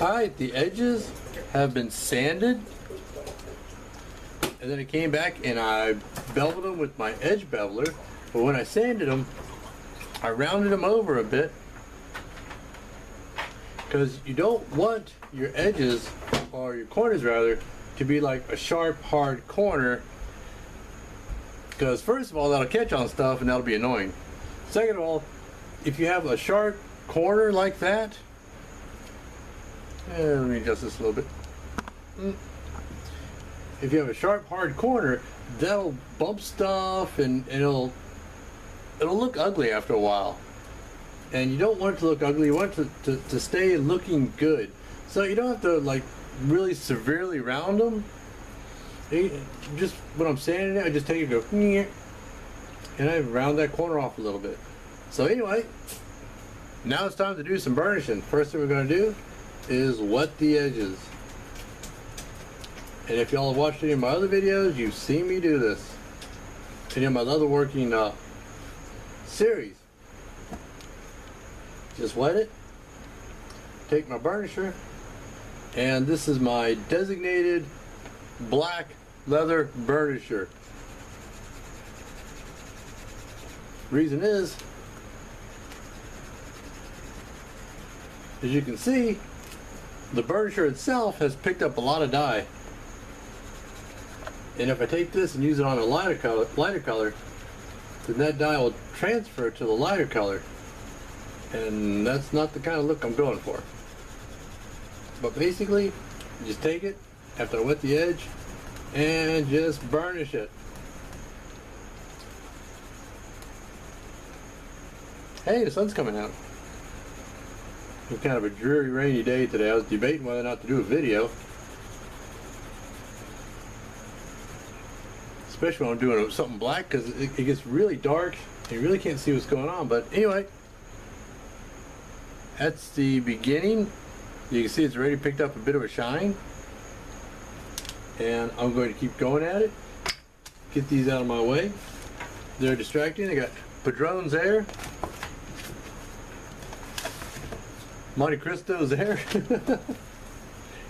Alright, the edges have been sanded, and then I came back and I beveled them with my edge beveler. But when I sanded them, I rounded them over a bit, because you don't want your edges, or your corners rather, to be like a sharp, hard corner, because first of all, that'll catch on stuff and that'll be annoying. Second of all, if you have a sharp corner like that, let me adjust this a little bit. If you have a sharp, hard corner, that'll bump stuff and it'll look ugly after a while. And you don't want it to look ugly. You want it to stay looking good. So you don't have to like really severely round them. Just when I'm sanding it, I just take it and go, and I round that corner off a little bit. So anyway, now it's time to do some burnishing. First thing we're going to do is wet the edges. And if y'all have watched any of my other videos, you've seen me do this. Any of my other working series. Just wet it, take my burnisher, and this is my designated black leather burnisher. Reason is, as you can see, the burnisher itself has picked up a lot of dye. And if I take this and use it on a lighter color, then that dye will transfer to the lighter color. And that's not the kind of look I'm going for. But basically, you just take it after I wet the edge and just burnish it. Hey, the sun's coming out. It's kind of a dreary, rainy day today. I was debating whether or not to do a video, especially when I'm doing something black, because it gets really dark and you really can't see what's going on. But anyway, that's the beginning. You can see it's already picked up a bit of a shine, and I'm going to keep going at it. Get these out of my way. They're distracting. I got Padrones there, Monte Cristo's there.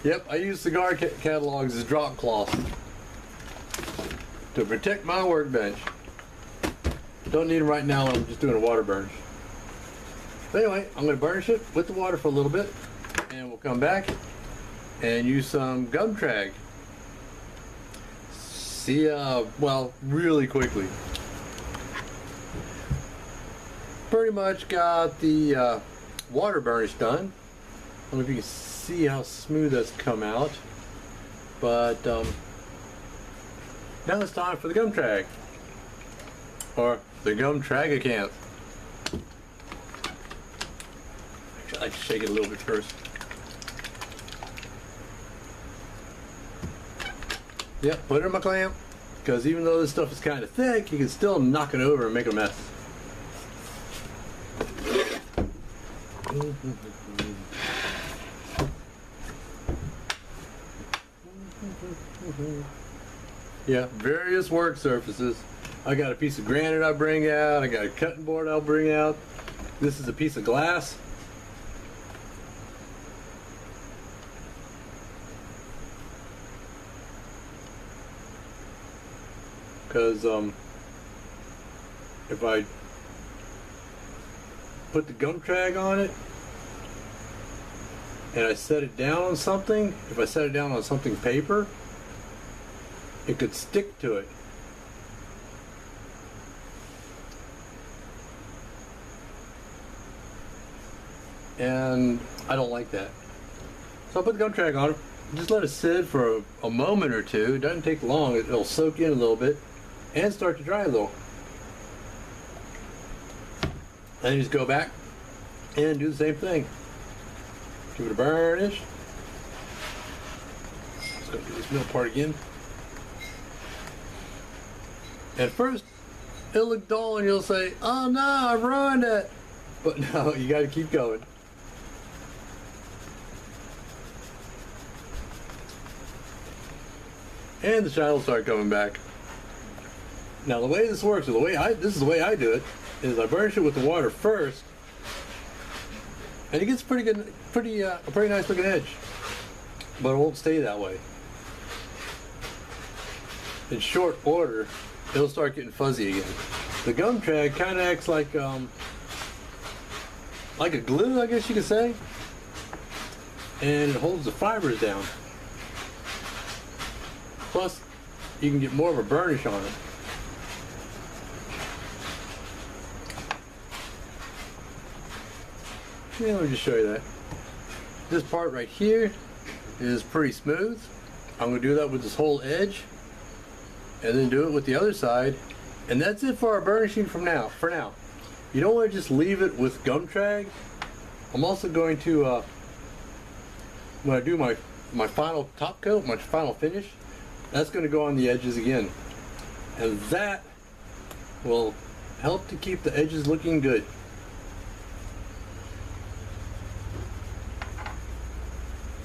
Yep, I use cigar catalogs as drop cloths to protect my workbench. Don't need them right now when I'm just doing a water burnish. But anyway, I'm going to burnish it with the water for a little bit, and we'll come back and use some gum trag. See, well, really quickly. Pretty much got the water burnish done. I don't know if you can see how smooth that's come out, but now it's time for the gum trag, or the gum tragacanth. Actually, I like to shake it a little bit first. Yep, put it in my clamp, because even though this stuff is kind of thick, you can still knock it over and make a mess. Yeah, various work surfaces. I got a piece of granite I bring out, I got a cutting board I'll bring out. This is a piece of glass. Because if I put the gum trag on it and I set it down on something, if I set it down on something paper, it could stick to it. And I don't like that. So I put the gum trag on it, just let it sit for a moment or two. It doesn't take long, it'll soak in a little bit and start to dry a little. Then you just go back and do the same thing. Give it a burnish. Just gonna do this middle part again. At first, it'll look dull and you'll say, "Oh no, I ruined it." But no, you gotta keep going. And the shine will start coming back. Now the way this works, or this is the way I do it, is I burnish it with the water first, And it gets pretty good, a pretty nice looking edge, but it won't stay that way. In short order, it'll start getting fuzzy again. The gum trag kind of acts like a glue, I guess you could say, and it holds the fibers down. Plus, you can get more of a burnish on it. Yeah, let me just show you that. This part right here is pretty smooth. I'm going to do that with this whole edge, and then do it with the other side, and that's it for our burnishing for now. You don't want to just leave it with gum trag. I'm also going to, when I do my final top coat, my final finish, that's going to go on the edges again, and that will help to keep the edges looking good.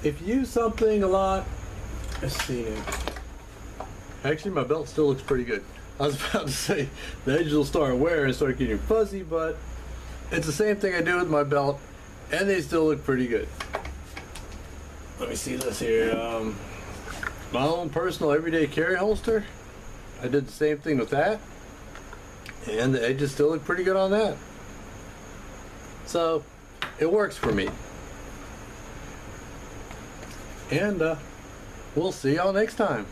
If you use something a lot, let's see. Actually, my belt still looks pretty good. I was about to say the edges will start wearing and start getting fuzzy, but it's the same thing I do with my belt, and they still look pretty good. Let me see this here. My own personal everyday carry holster, I did the same thing with that, and the edges still look pretty good on that. So it works for me. And we'll see y'all next time.